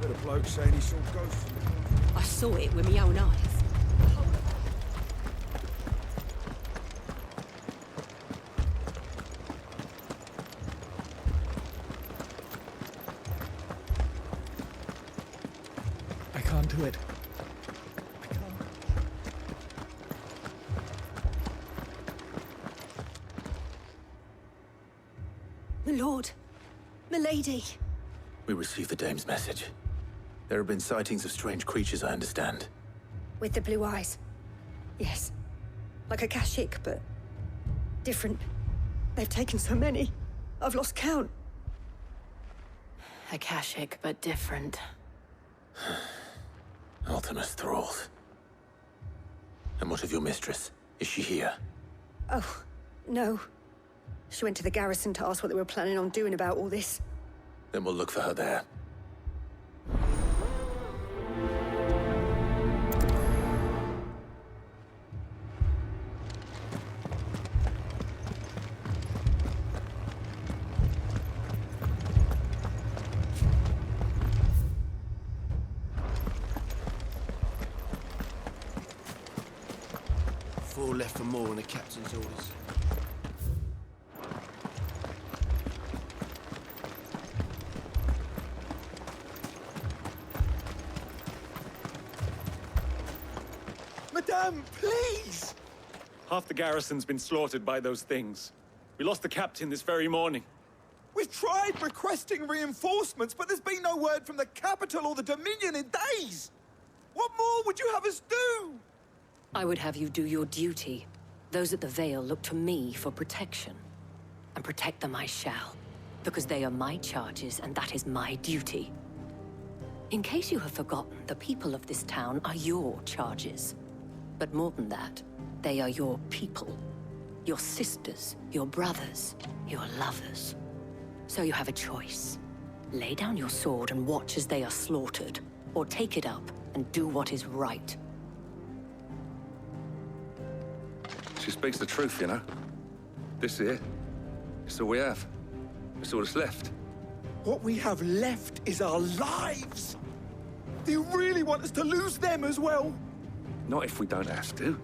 But a bloke saying he saw ghosts. I saw it with my own eyes. I can't do it. I can't. My lord. My lady. We received the dame's message. There have been sightings of strange creatures, I understand. With the blue eyes. Yes. Like a Kashik, but different. They've taken so many. I've lost count. A Kashik, but different. Ultimus thralls. And what of your mistress? Is she here? Oh, no. She went to the garrison to ask what they were planning on doing about all this. Then we'll look for her there. Four left for more on the captain's orders. Madame, please! Half the garrison's been slaughtered by those things. We lost the captain this very morning. We've tried requesting reinforcements, but there's been no word from the capital or the Dominion in days! What more would you have us do? I would have you do your duty. Those at the Vale look to me for protection. And protect them I shall. Because they are my charges, and that is my duty. In case you have forgotten, the people of this town are your charges. But more than that, they are your people. Your sisters, your brothers, your lovers. So you have a choice. Lay down your sword and watch as they are slaughtered, or take it up and do what is right. She speaks the truth, you know. This here, it's all we have. It's all that's left. What we have left is our lives! Do you really want us to lose them as well? Not if we don't have to.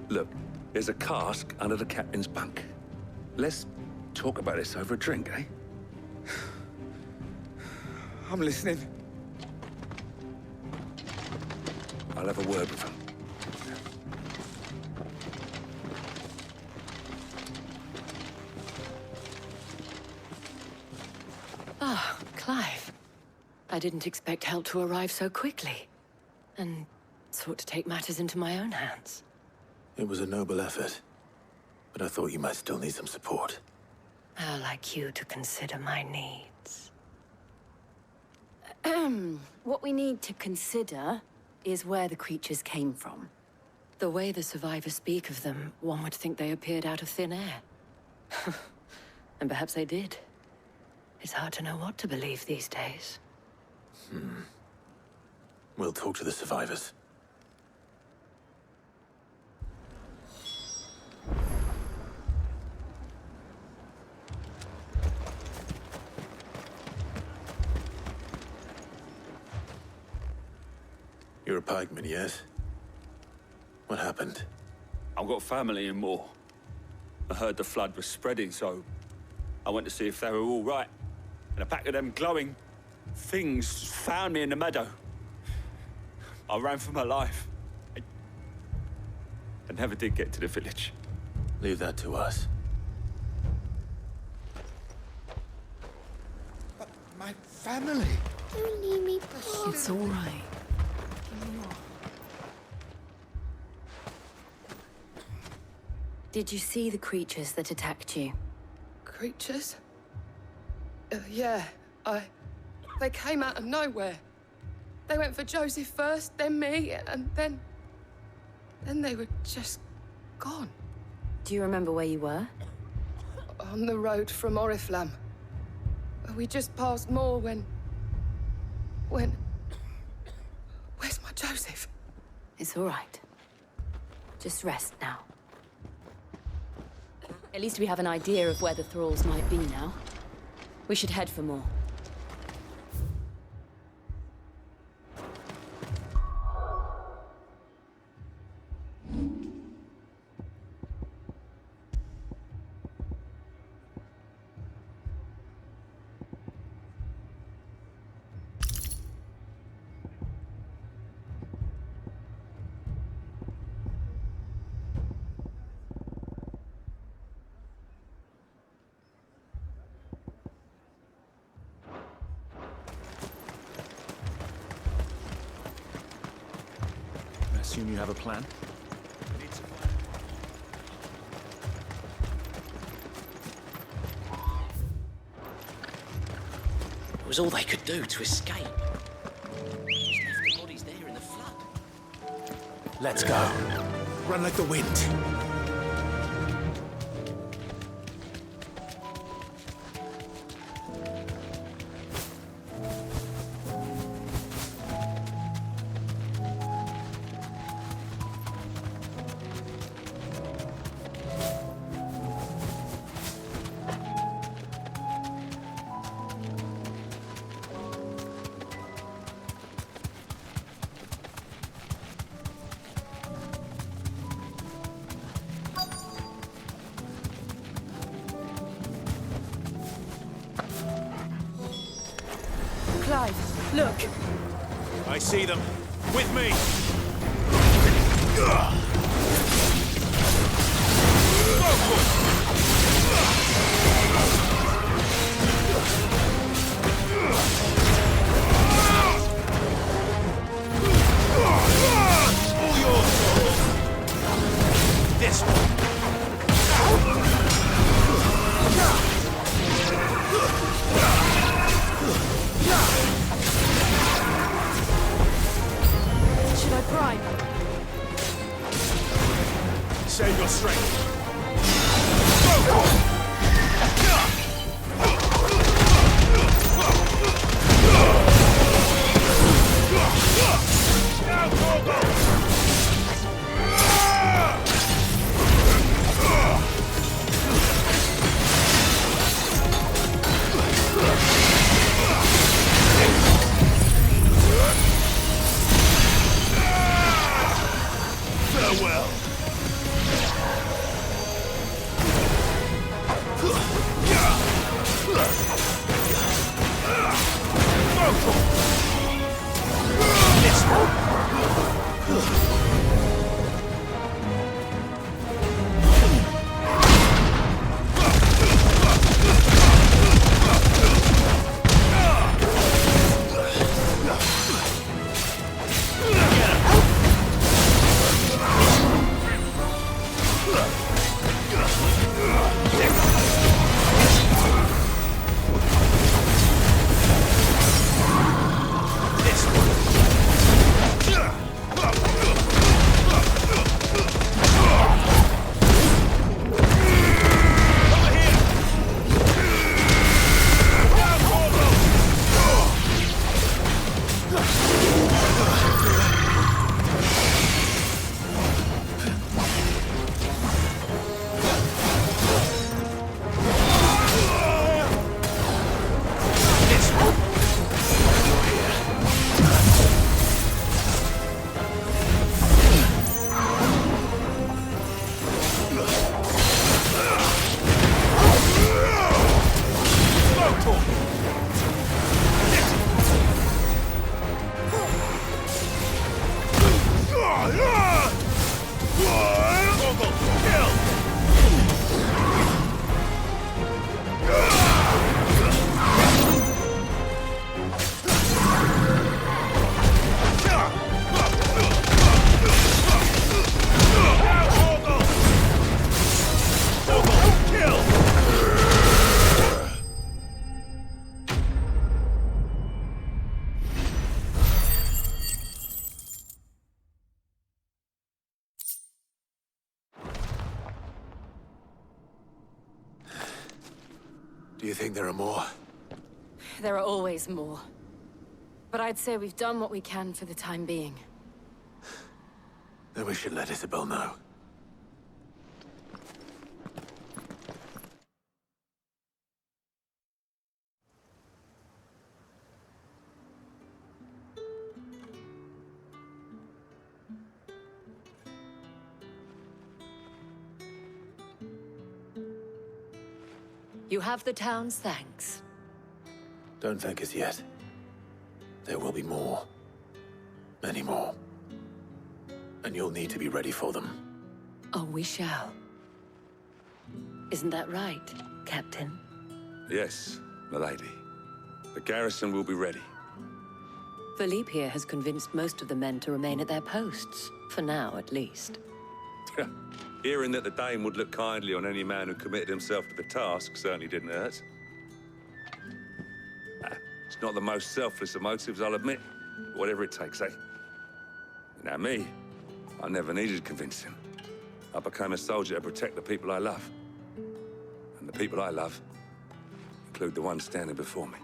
Look, there's a cask under the captain's bunk. Let's talk about this over a drink, eh? I'm listening. I'll have a word with him. Ah, Clive. I didn't expect help to arrive so quickly. And sought to take matters into my own hands. It was a noble effort, but I thought you might still need some support. I'd like you to consider my needs. What we need to consider is where the creatures came from. The way the survivors speak of them, one would think they appeared out of thin air. And perhaps they did. It's hard to know what to believe these days. We'll talk to the survivors. You're a pikeman, yes? What happened? I've got family in Moor. I heard the flood was spreading, so I went to see if they were all right. And a pack of them glowing things found me in the meadow. I ran for my life. I never did get to the village. Leave that to us. But my family... Don't leave me It's all right. Did you see the creatures that attacked you? Creatures? Yeah, They came out of nowhere. They went for Joseph first, then me, and then they were just gone. Do you remember where you were? On the road from Oriflamme. We just passed Moor when... Where's my Joseph? It's all right. Just rest now. At least we have an idea of where the thralls might be now. We should head for more. assume you have a plan? It was all they could do to escape. Just left the bodies there in the flood. Let's go. Run like the wind. Clive, look. I see them. With me! All yours! This one! Should I prime? Save your strength. Farewell. Do you think there are more? There are always more. But I'd say we've done what we can for the time being. Then we should let Isabel know. You have the town's thanks. Don't thank us yet. There will be more. Many more. And you'll need to be ready for them. Oh, we shall. Isn't that right, Captain? Yes, milady. The garrison will be ready. Valisthea has convinced most of the men to remain at their posts, for now at least. Hearing that the Dame would look kindly on any man who committed himself to the task certainly didn't hurt. It's not the most selfless of motives, I'll admit. Whatever it takes, eh? Now me, I never needed convincing. I became a soldier to protect the people I love. And the people I love include the one standing before me.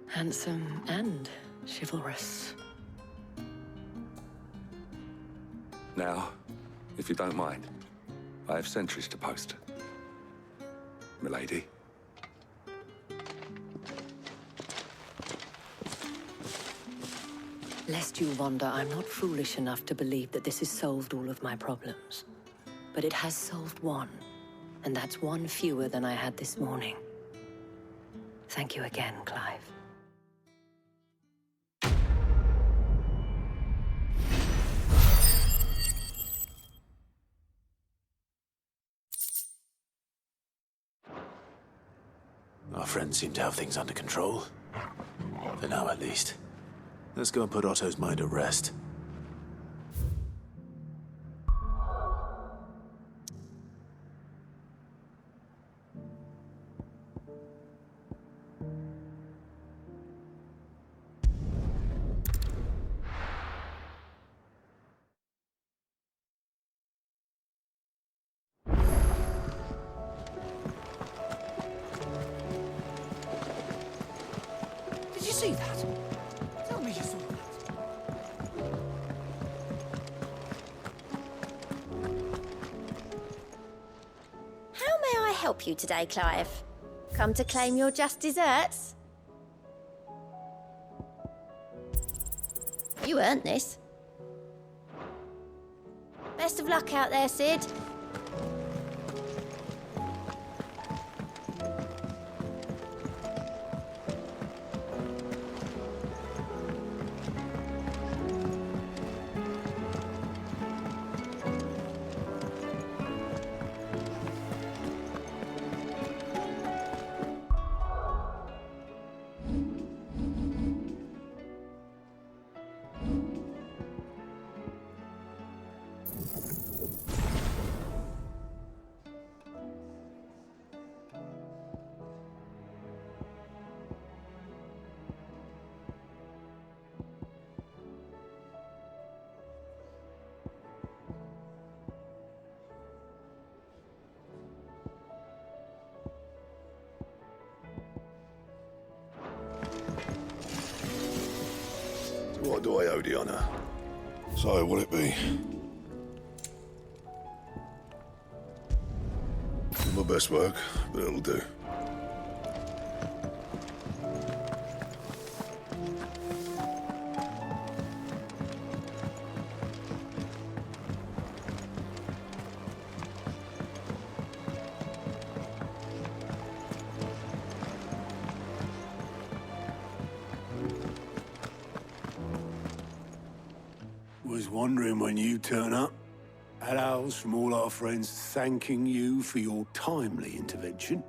Handsome and chivalrous. Now, if you don't mind, I have sentries to post. Milady. Lest you wonder, I'm not foolish enough to believe that this has solved all of my problems. But it has solved one, and that's one fewer than I had this morning. Thank you again, Clive. Our friends seem to have things under control. For now, at least. Let's go and put Otto's mind at rest. Did you see that? Tell me you saw that. How may I help you today, Clive? Come to claim your just desserts? You earned this. Best of luck out there, Sid. What do I owe the honor? So, will it be? Not my best work, but it'll do. Was wondering when you turn up. Had owls from all our friends thanking you for your timely intervention.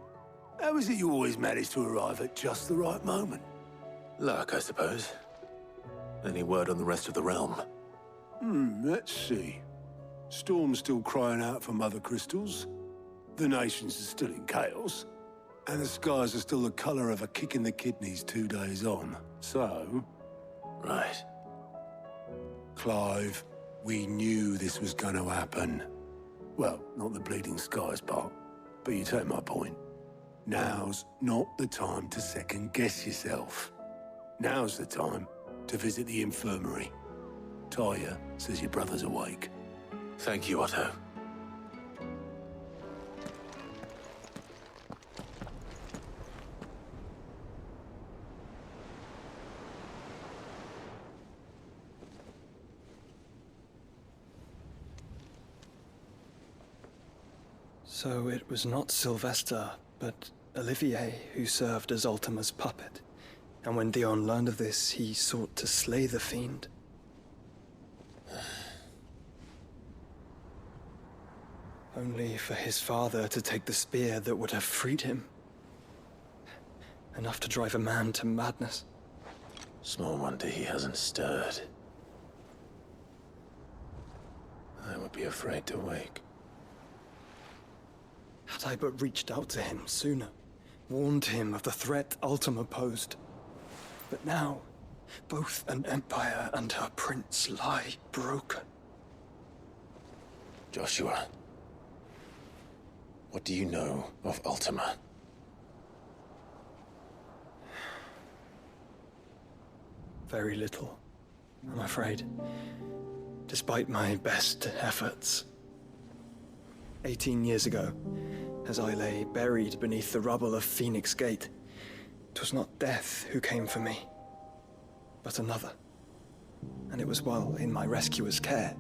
How is it you always manage to arrive at just the right moment? Luck, I suppose. Any word on the rest of the realm? Let's see. Storm's still crying out for mother crystals. The nations are still in chaos. And the skies are still the color of a kick in the kidneys 2 days on. So... Right. Clive, we knew this was going to happen. Well, not the bleeding skies part, but you take my point. Now's not the time to second-guess yourself. Now's the time to visit the infirmary. Talia says your brother's awake. Thank you, Otto. So it was not Sylvester, but Olivier who served as Ultima's puppet. And when Dion learned of this, he sought to slay the fiend. Only for his father to take the spear that would have freed him. enough to drive a man to madness. Small wonder he hasn't stirred. I would be afraid to wake. Had I but reached out to him sooner, warned him of the threat Ultima posed. But now, both an empire and her prince lie broken. Joshua, what do you know of Ultima? Very little, I'm afraid. Despite my best efforts. 18 years ago, as I lay buried beneath the rubble of Phoenix Gate, 'twas not death who came for me, but another. And it was while in my rescuer's care,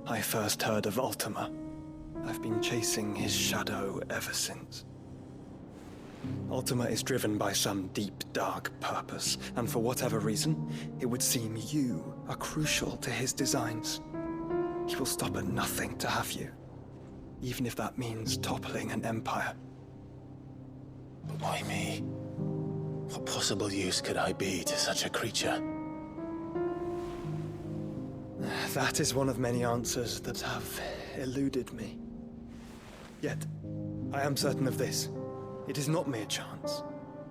I first heard of Ultima. I've been chasing his shadow ever since. Ultima is driven by some deep, dark purpose, and for whatever reason, it would seem you are crucial to his designs. He will stop at nothing to have you, even if that means toppling an empire. But why me? What possible use could I be to such a creature? That is one of many answers that have eluded me. Yet, I am certain of this. It is not mere chance.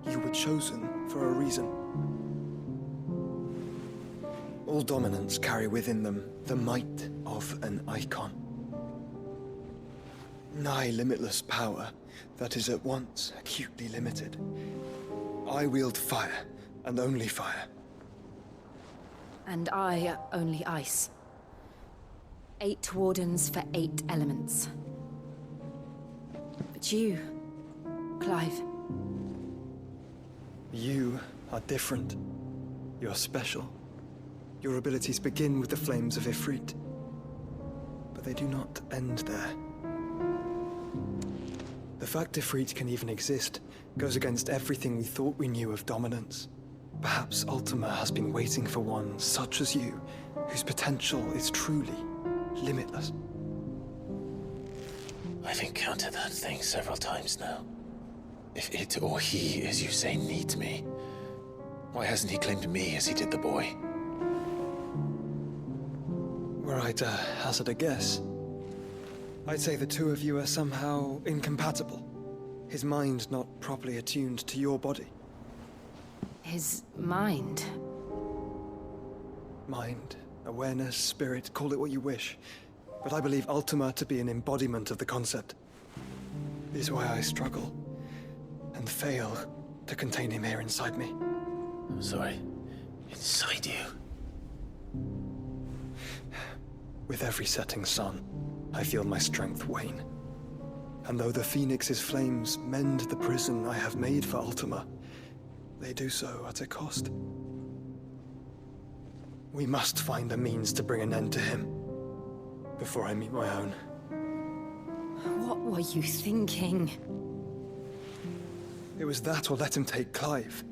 You were chosen for a reason. All dominants carry within them the might of an Eikon. Nigh limitless power that is at once acutely limited. I wield fire, and only fire. And I only ice. 8 wardens for 8 elements. But you, Clive. You are different. You're special. Your abilities begin with the flames of Ifrit. But they do not end there. The fact Ifrit can even exist goes against everything we thought we knew of dominance. Perhaps Ultima has been waiting for one such as you, whose potential is truly limitless. I've encountered that thing several times now. If it or he, as you say, needs me, why hasn't he claimed me as he did the boy? Were I to hazard a guess, I'd say the two of you are somehow incompatible. His mind not properly attuned to your body. His mind? Mind, awareness, spirit, call it what you wish. But I believe Ultima to be an embodiment of the concept. This is why I struggle and fail to contain him here inside me. I'm sorry. Inside you? With every setting sun, I feel my strength wane. And though the Phoenix's flames mend the prison I have made for Ultima, they do so at a cost. We must find a means to bring an end to him before I meet my own. What were you thinking? It was that or let him take Clive.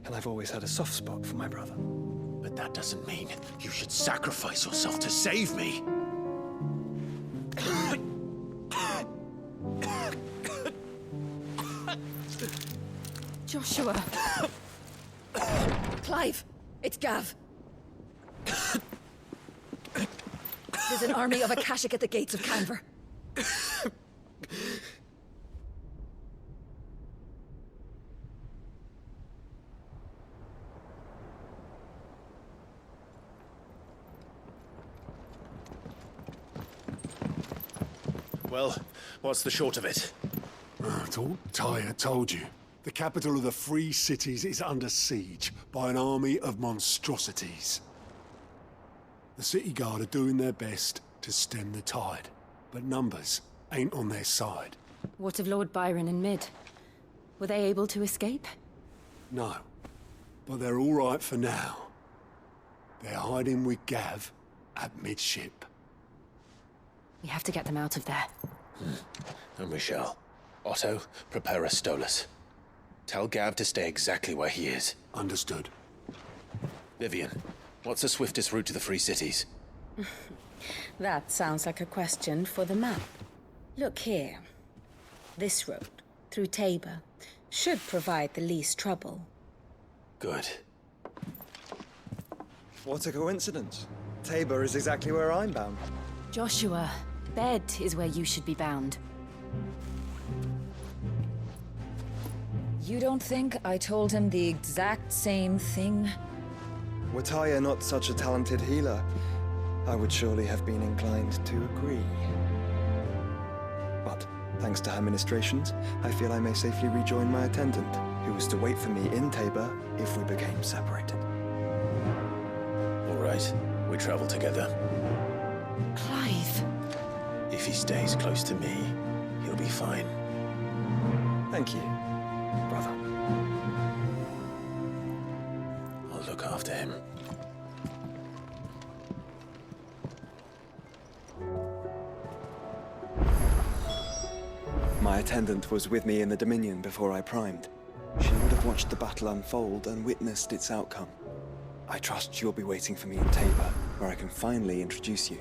And I've always had a soft spot for my brother. But that doesn't mean you should sacrifice yourself to save me. Joshua. Clive, it's Gav. There's an army of Akashic at the gates of Canver. Well, what's the short of it? Tyre told you. The capital of the Free Cities is under siege by an army of monstrosities. The city guard are doing their best to stem the tide, but numbers ain't on their side. What of Lord Byron and Mid? Were they able to escape? No, but they're all right for now. They're hiding with Gav at midship. We have to get them out of there. And we shall. Otto, prepare a Stolas. Tell Gav to stay exactly where he is. Understood. Vivian, what's the swiftest route to the Free Cities? That sounds like a question for the map. Look here. This road, through Tabor, should provide the least trouble. Good. What a coincidence. Tabor is exactly where I'm bound. Joshua, bed is where you should be bound. You don't think I told him the exact same thing? Were Taya not such a talented healer, I would surely have been inclined to agree. But thanks to her ministrations, I feel I may safely rejoin my attendant, who was to wait for me in Tabor if we became separated. All right, we travel together. Clive. If he stays close to me, he'll be fine. Thank you, brother. I'll look after him. My attendant was with me in the Dominion before I primed. She would have watched the battle unfold and witnessed its outcome. I trust you'll be waiting for me in Tabor, where I can finally introduce you.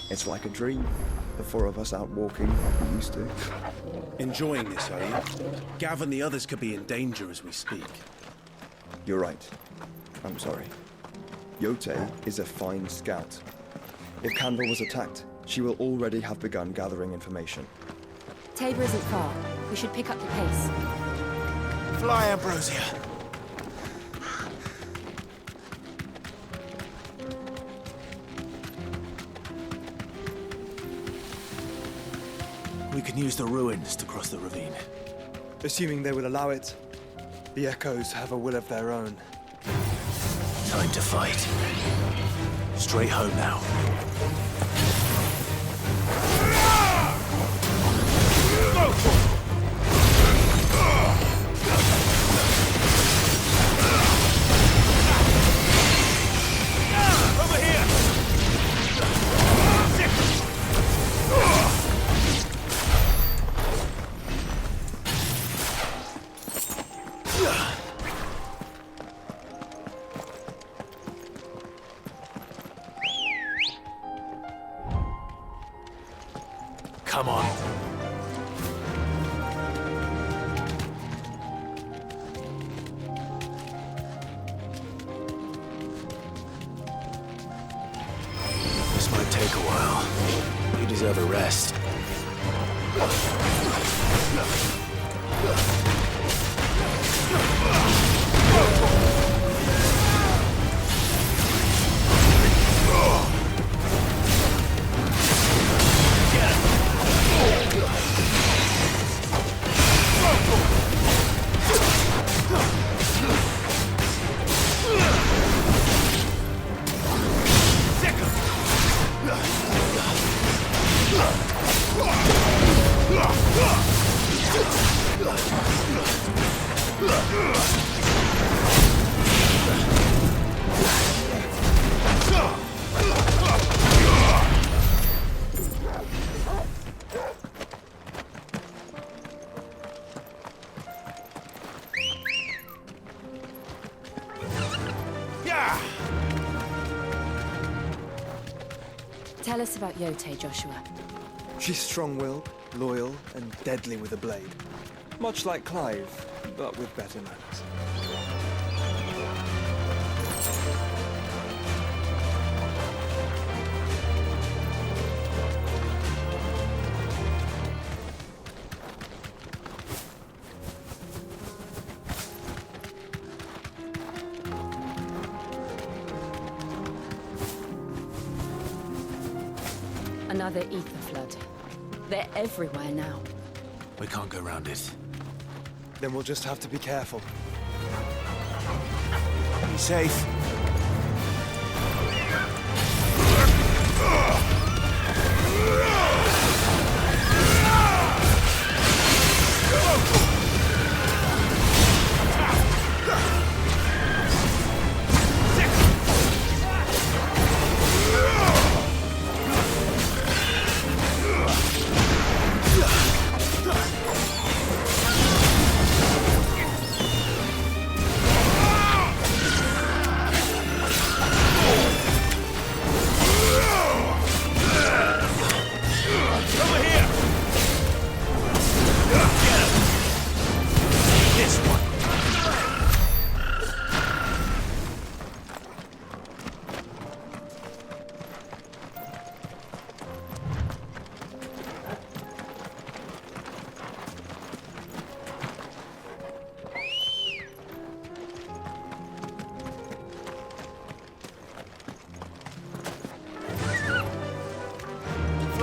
It's like a dream. The four of us out walking like we used to. Enjoying this, are you? Gav and the others could be in danger as we speak. You're right. I'm sorry. Yote is a fine scout. If Candle was attacked, she will already have begun gathering information. Tabor isn't far. We should pick up the pace. Fly, Ambrosia. We can use the ruins to cross the ravine. Assuming they will allow it, the Echoes have a will of their own. Time to fight. Straight home now. Come on. This might take a while. You deserve a rest. Tell us about Yote, Joshua. She's strong-willed, loyal, and deadly with a blade. Much like Clive, but with better manners. Another ether flood. They're everywhere now. We can't go round it. Then we'll just have to be careful. Be safe.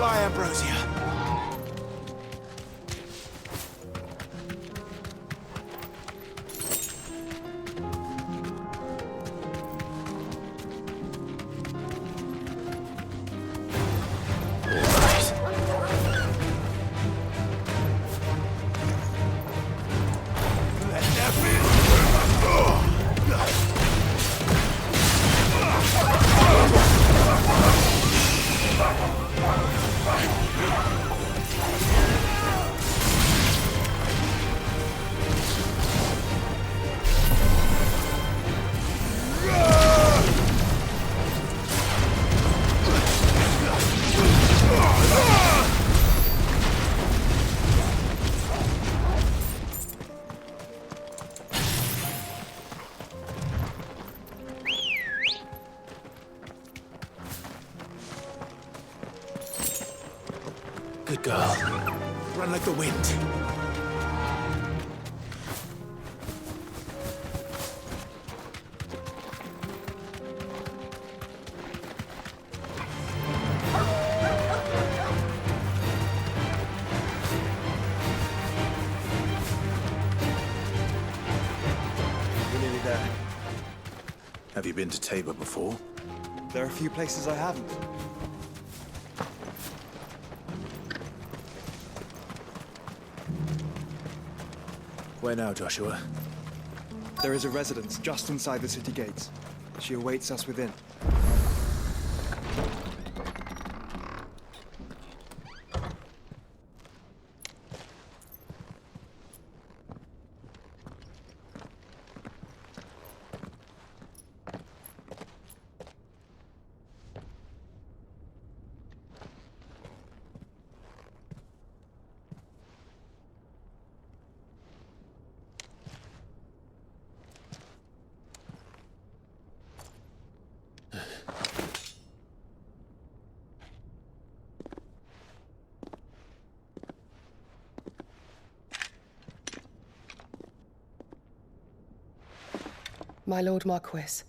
Fly, Ambrosia. Good girl. Run like the wind. We're nearly there. Have you been to Tabor before? There are a few places I haven't. Where now, Joshua? There is a residence just inside the city gates. She awaits us within. My Lord Marquis,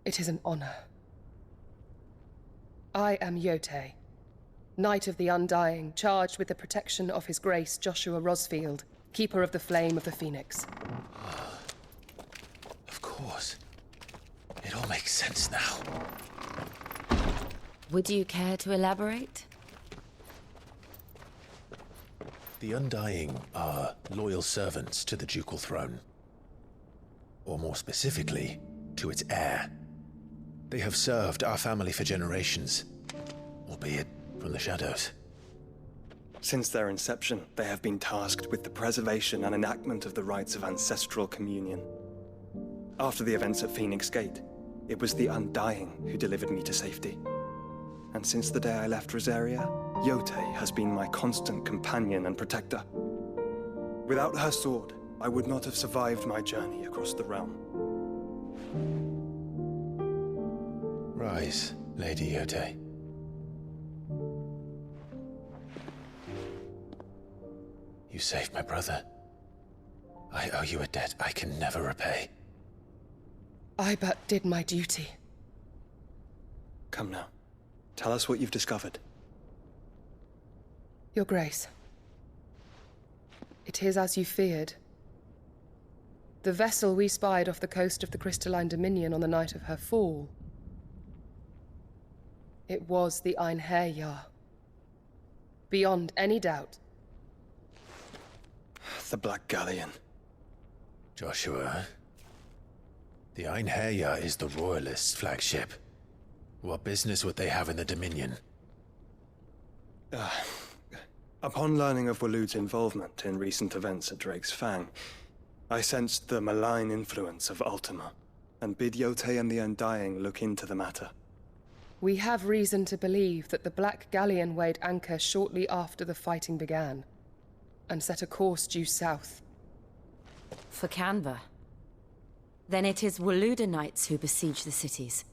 it is an honor. I am Yote, Knight of the Undying, charged with the protection of His Grace Joshua Rosfield, Keeper of the Flame of the Phoenix. Of course. It all makes sense now. Would you care to elaborate? The Undying are loyal servants to the ducal throne. Or more specifically, to its heir. They have served our family for generations, albeit from the shadows. Since their inception, they have been tasked with the preservation and enactment of the rites of ancestral communion. After the events at Phoenix Gate, It was the Undying who delivered me to safety. And since the day I left Rosaria, Yote has been my constant companion and protector. Without her sword, I would not have survived my journey across the realm. Rise, Lady Yote. You saved my brother. I owe you a debt I can never repay. I but did my duty. Come now. Tell us what you've discovered. Your Grace. It is as you feared. The vessel we spied off the coast of the Crystalline Dominion on the night of her fall. It was the Einherjar. Beyond any doubt. The Black Galleon. Joshua, the Einherjar is the Royalists' flagship. What business would they have in the Dominion? Upon learning of Waloed's involvement in recent events at Drake's Fang, I sensed the malign influence of Ultima, and bid Yote and the Undying look into the matter. We have reason to believe that the Black Galleon weighed anchor shortly after the fighting began, and set a course due south. For Canva. Then it is Waloed knights who besiege the cities.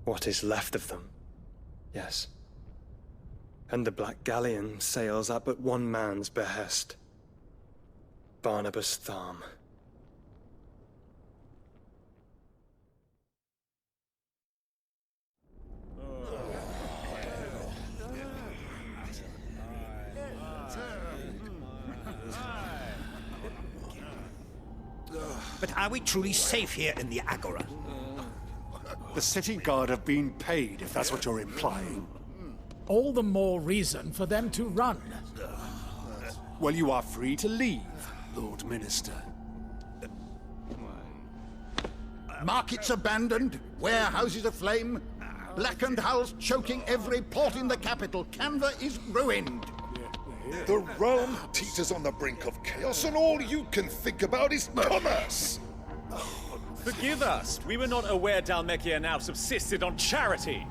What is left of them, yes. And the Black Galleon sails at but one man's behest. Barnabas Tharm. But are we truly safe here in the Agora? The city guard have been paid, if that's what you're implying. All the more reason for them to run. Well, you are free to leave, Lord Minister. Markets abandoned, warehouses aflame, blackened hulls choking every port in the capital. Canva is ruined. The realm teeters on the brink of chaos, and all you can think about is commerce! Forgive us. We were not aware Dhalmekia now subsisted on charity.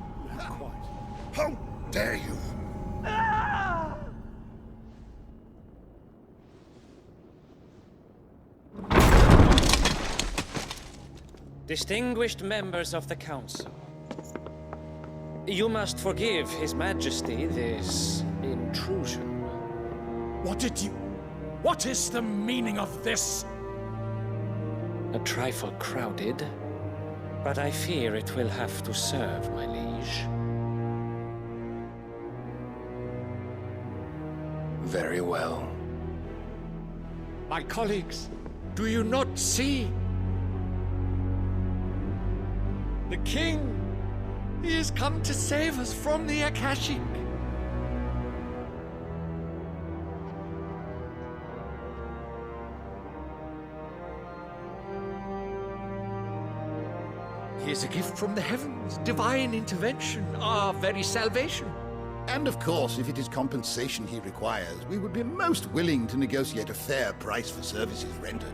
How dare you? Distinguished members of the Council, you must forgive His Majesty this intrusion. What is the meaning of this? A trifle crowded, but I fear it will have to serve, my liege. Very well. My colleagues, do you not see? The king! He has come to save us from the Akashic! He is a gift from the heavens, divine intervention, our very salvation. And of course, if it is compensation he requires, we would be most willing to negotiate a fair price for services rendered.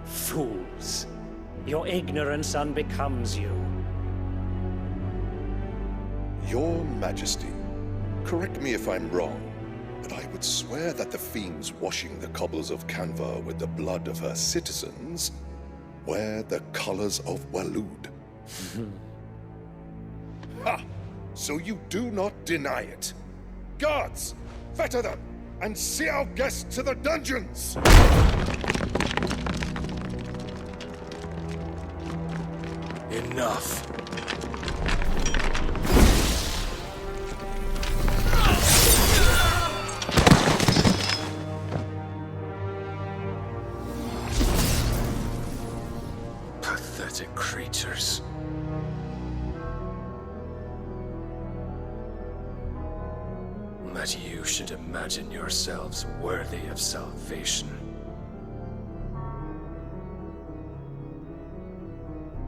Fools! Your ignorance unbecomes you. Your Majesty, correct me if I'm wrong, but I would swear that the fiends washing the cobbles of Canva with the blood of her citizens wear the colors of Waloed. Ha! So you do not deny it. Guards, fetter them, and see our guests to the dungeons! Enough. Pathetic creatures. That you should imagine yourselves worthy of salvation.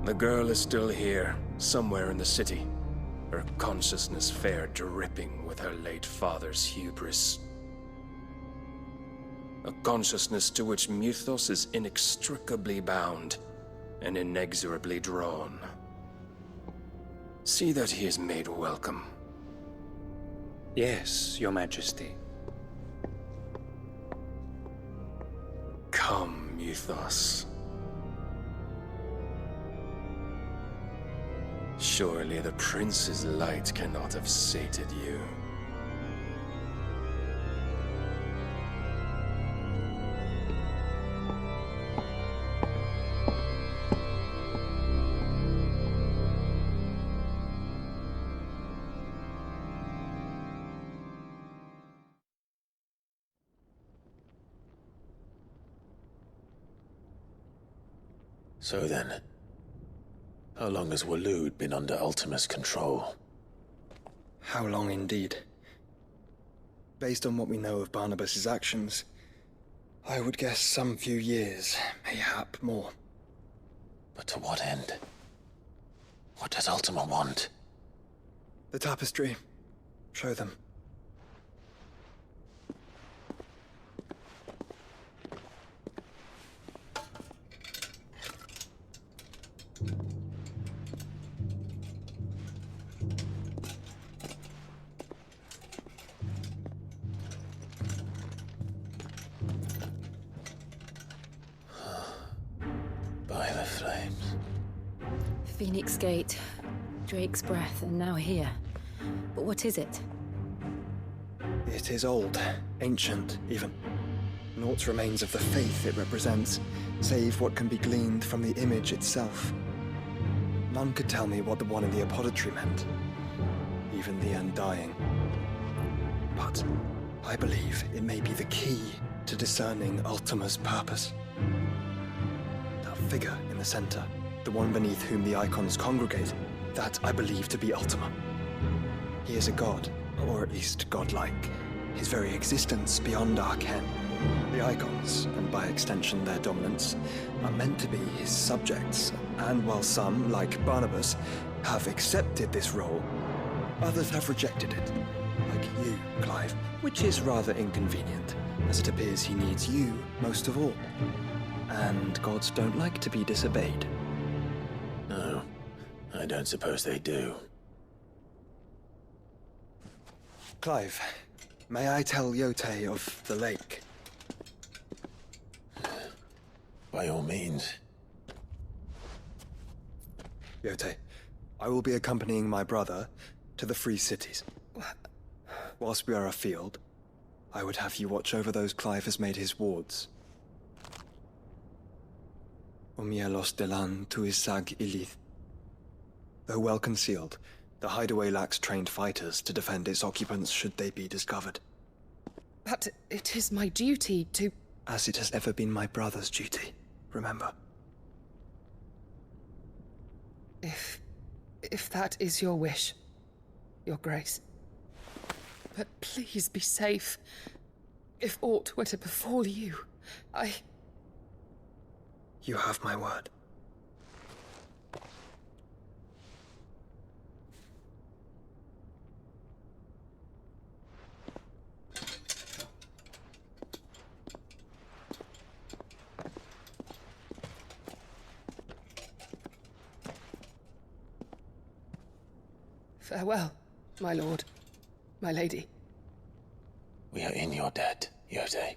The girl is still here, somewhere in the city, her consciousness fair dripping with her late father's hubris. A consciousness to which Mythos is inextricably bound and inexorably drawn. See that he is made welcome. Yes, Your Majesty. Come, Mythos. Surely the prince's light cannot have sated you. So then, how long has Waloed been under Ultima's control? How long indeed? Based on what we know of Barnabas's actions, I would guess some few years, mayhap more. But to what end? What does Ultima want? The tapestry. Show them. By the flames. Phoenix Gate, Drake's Breath, and now here. But what is it? It is old, ancient, even. Naught remains of the faith it represents, save what can be gleaned from the image itself. None could tell me what the one in the apothecary meant, even the Undying. But I believe it may be the key to discerning Ultima's purpose. That figure in the center, the one beneath whom the icons congregate, that I believe to be Ultima. He is a god, or at least godlike, his very existence beyond our ken. The icons, and by extension their dominants, are meant to be his subjects, and while some, like Barnabas, have accepted this role, others have rejected it, like you, Clive, which is rather inconvenient, as it appears he needs you most of all. And gods don't like to be disobeyed. No, I don't suppose they do. Clive, may I tell Yote of the lake? By all means. Yote, I will be accompanying my brother to the Free Cities. Whilst we are afield, I would have you watch over those Clive has made his wards. Omielos delan tuisag ilith. Though well concealed, the hideaway lacks trained fighters to defend its occupants should they be discovered. But it is my duty to... As it has ever been my brother's duty, remember. If that is your wish, Your Grace. But please be safe. If aught were to befall you, You have my word. Farewell, my lord, my lady. We are in your debt, Yote.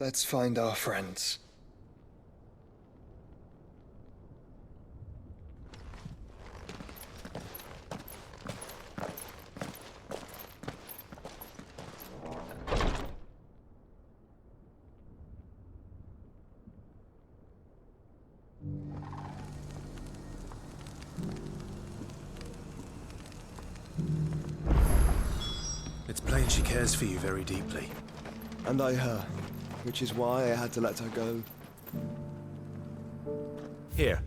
Let's find our friends. It's plain she cares for you very deeply. And I her, which is why I had to let her go. Here,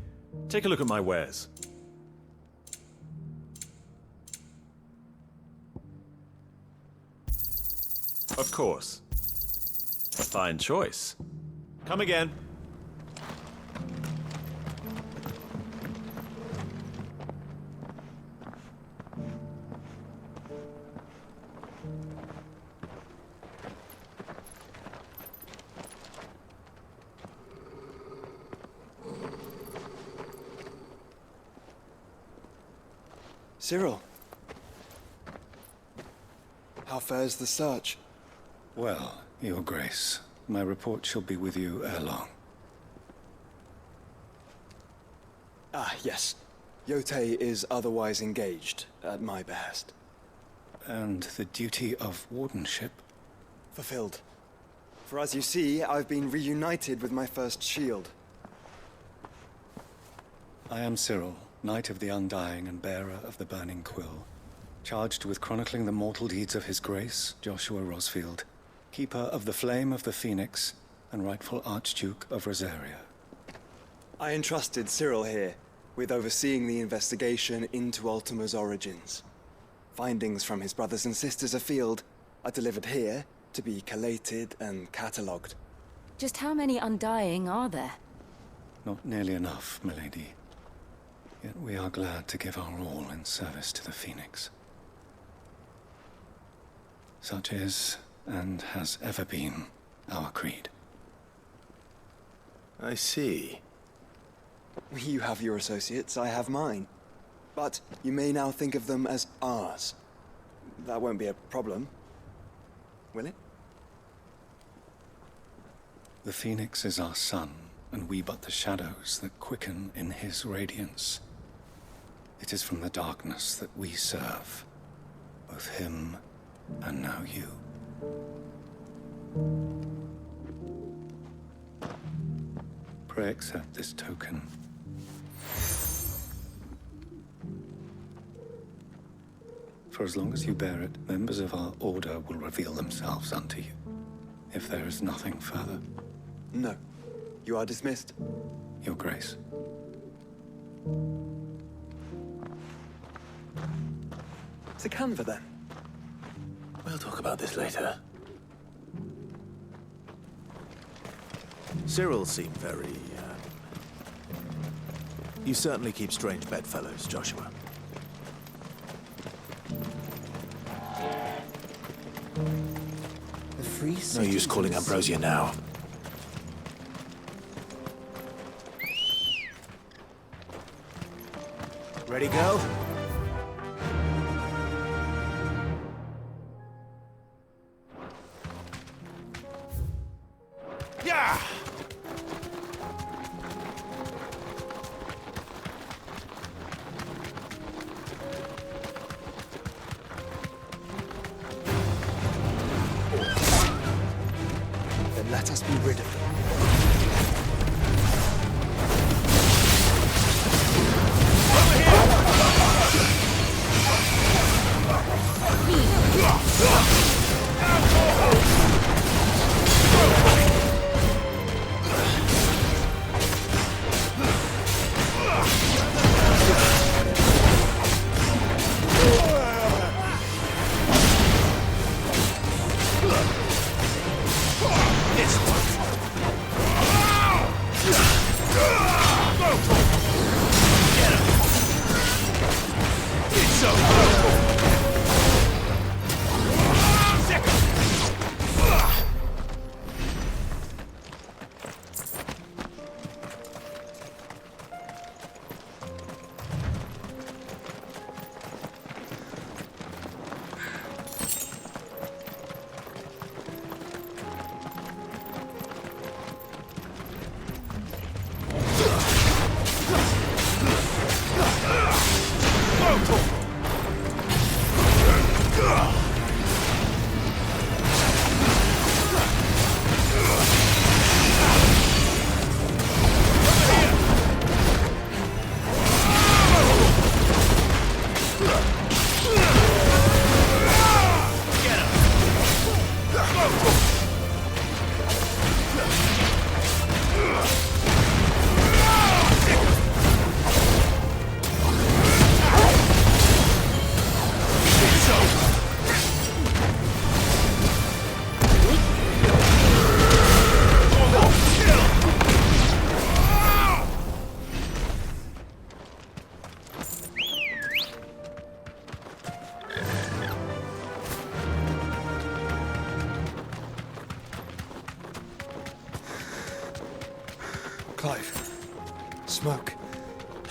take a look at my wares. Of course. A fine choice. Come again. Cyril. How fares the search? Well, Your Grace, my report shall be with you ere long. Ah, yes. Yote is otherwise engaged, at my behest. And the duty of wardenship? Fulfilled. For as you see, I've been reunited with my first shield. I am Cyril, Knight of the Undying and bearer of the Burning Quill, charged with chronicling the mortal deeds of His Grace, Joshua Rosfield, Keeper of the Flame of the Phoenix, and rightful Archduke of Rosaria. I entrusted Cyril here with overseeing the investigation into Ultima's origins. Findings from his brothers and sisters afield are delivered here to be collated and catalogued. Just how many Undying are there? Not nearly enough, milady. Yet we are glad to give our all in service to the Phoenix. Such is, and has ever been, our creed. I see. You have your associates, I have mine. But you may now think of them as ours. That won't be a problem, will it? The Phoenix is our sun, and we but the shadows that quicken in his radiance. It is from the darkness that we serve, both him and now you. Pray accept this token. For as long as you bear it, members of our order will reveal themselves unto you, if there is nothing further. No. You are dismissed. Your Grace. To Canva, then. We'll talk about this later. Cyril seemed very, You certainly keep strange bedfellows, Joshua. The free No use calling Ambrosia now. Ready, go? Yeah! Then let us be rid of them. Clive. Smoke.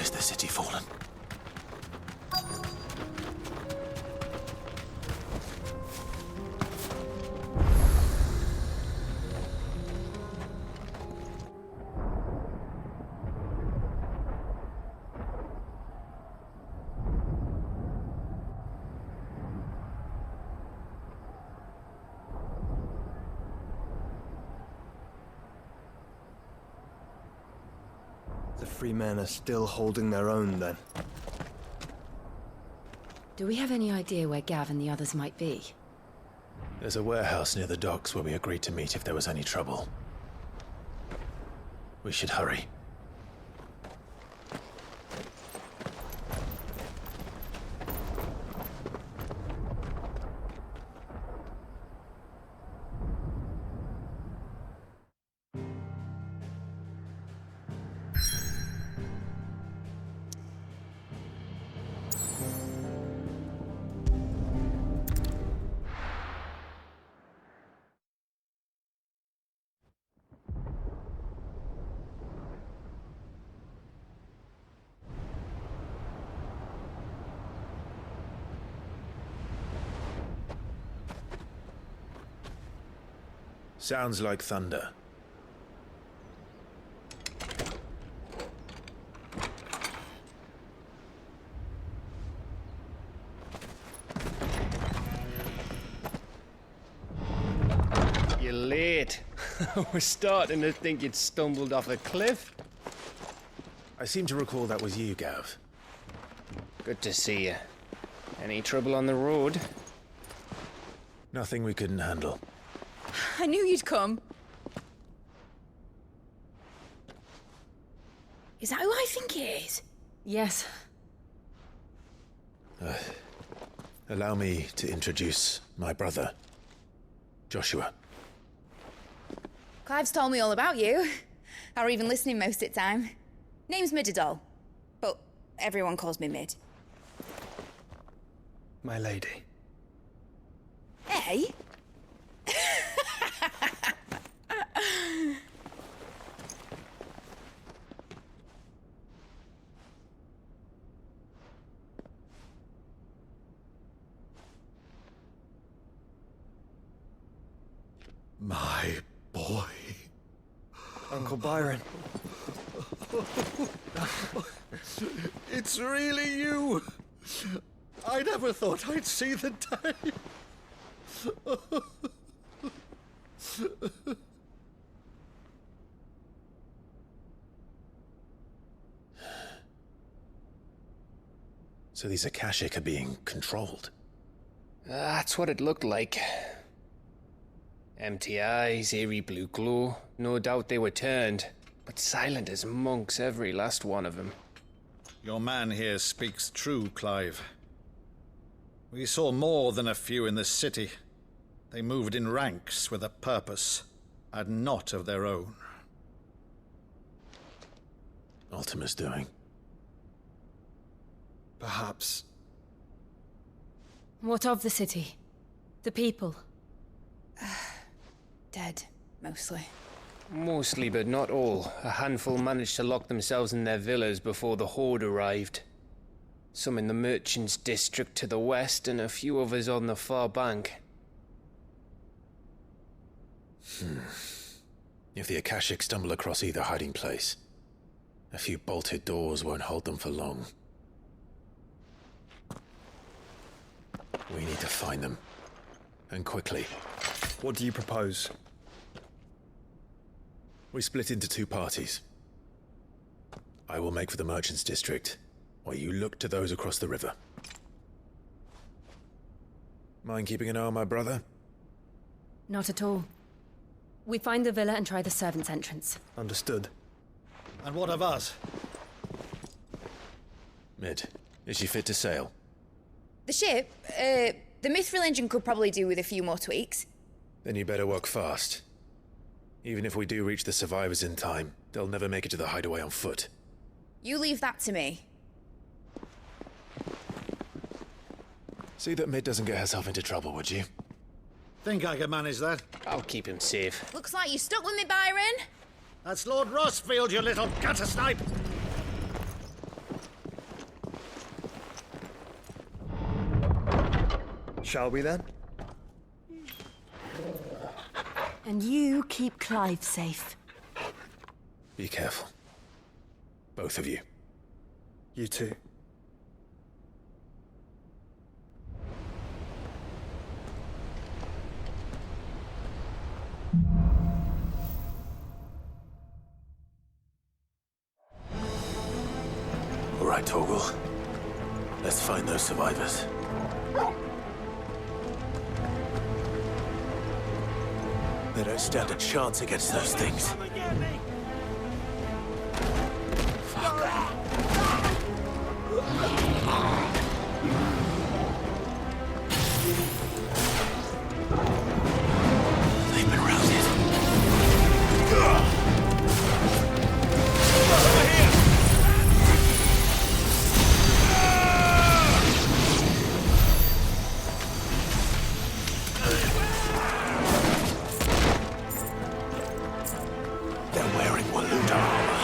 Is the city fallen? The free men are still holding their own, then. Do we have any idea where Gav and the others might be? There's a warehouse near the docks where we agreed to meet if there was any trouble. We should hurry. Sounds like thunder. You're late. We're starting to think you'd stumbled off a cliff. I seem to recall that was you, Gav. Good to see you. Any trouble on the road? Nothing we couldn't handle. I knew you'd come. Is that who I think it is? Yes. Allow me to introduce my brother, Joshua. Clive's told me all about you. Or even listening most of the time. Name's Midadol, but everyone calls me Mid. My lady. Hey? My boy. Uncle Byron. It's really you. I never thought I'd see the day. So these Akashic are being controlled? That's what it looked like. Empty eyes, eerie blue glow. No doubt they were turned, but silent as monks, every last one of them. Your man here speaks true, Clive. We saw more than a few in the city. They moved in ranks with a purpose, and not of their own. Ultima's doing. Perhaps. What of the city? The people? Dead, mostly. Mostly, but not all. A handful managed to lock themselves in their villas before the Horde arrived. Some in the Merchants' District to the west, and a few others on the far bank. If the Akashic stumble across either hiding place, a few bolted doors won't hold them for long. We need to find them. And quickly. What do you propose? We split into two parties. I will make for the Merchants' District, while you look to those across the river. Mind keeping an eye on my brother? Not at all. We find the villa and try the servants' entrance. Understood. And what of us? Mid, is she fit to sail? The ship, the Mithril engine could probably do with a few more tweaks. Then you better work fast. Even if we do reach the survivors in time, they'll never make it to the hideaway on foot. You leave that to me. See that Mid doesn't get herself into trouble, would you? Think I can manage that? I'll keep him safe. Looks like you stuck with me, Byron. That's Lord Rosfield, you little gutter snipe! Shall we then? And you keep Clive safe. Be careful. Both of you. You too. All right, Torgal. Let's find those survivors. They don't stand a chance against those things. They've been routed. Over here! They're wearing Waluda armor.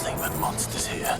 Nothing but monsters here.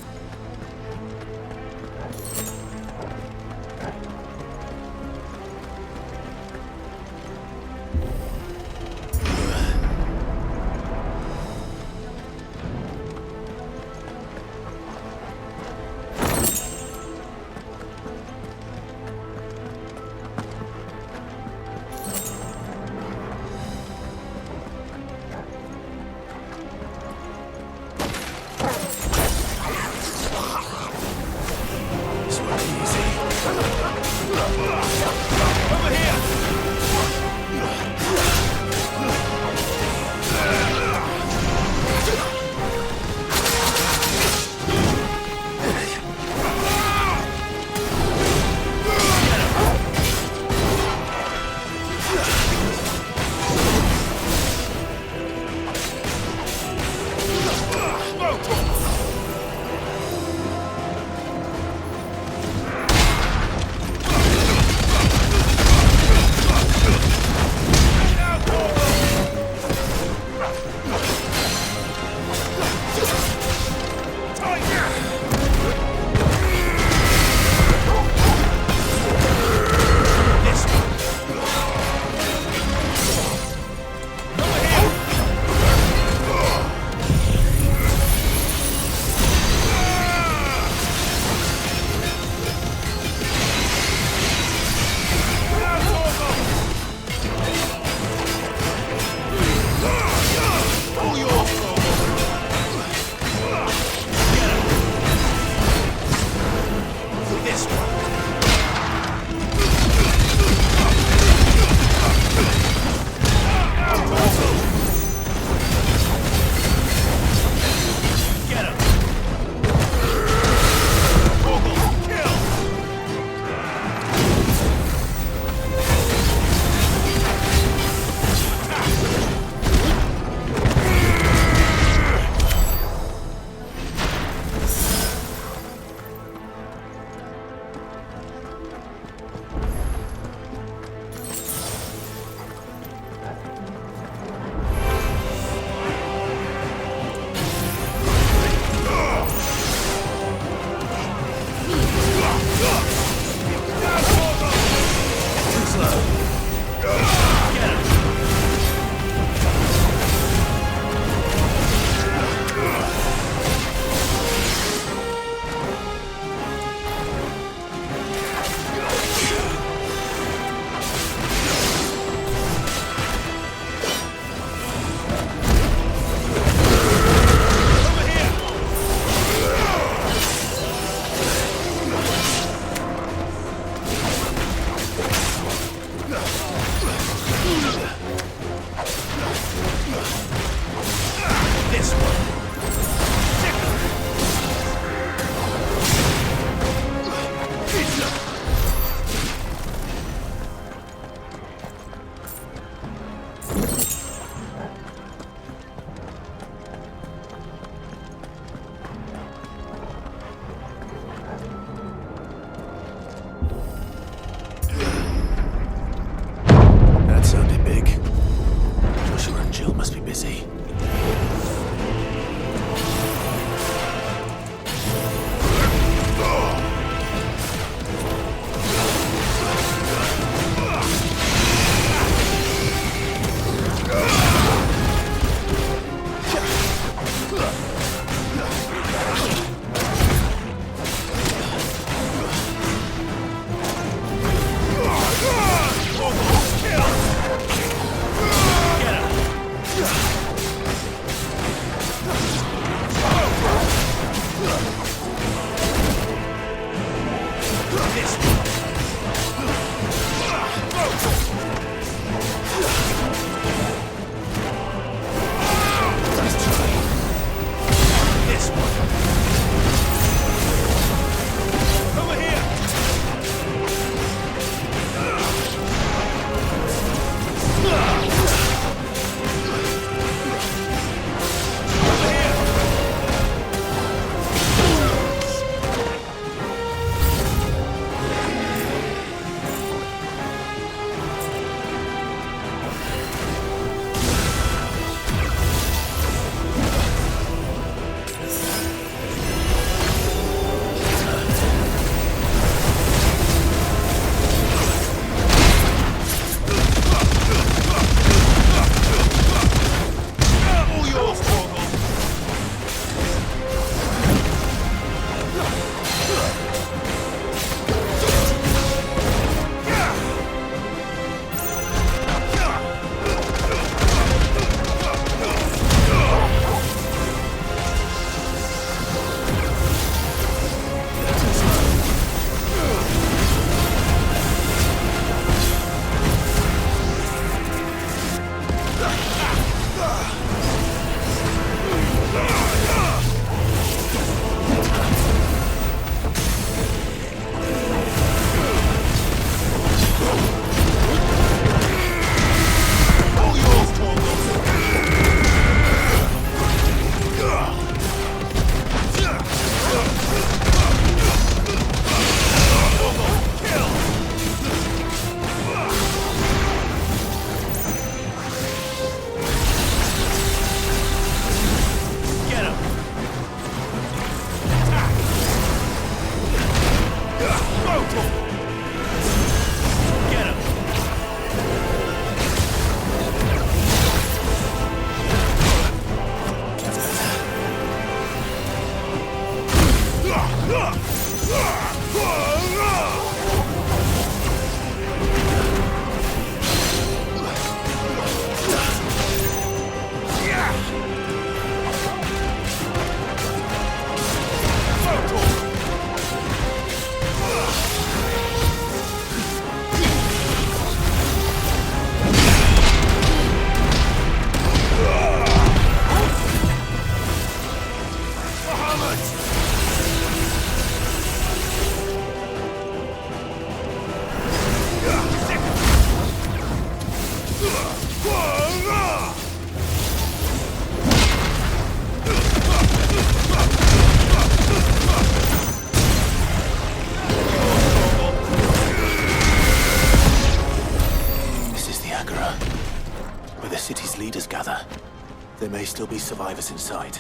There may still be survivors inside.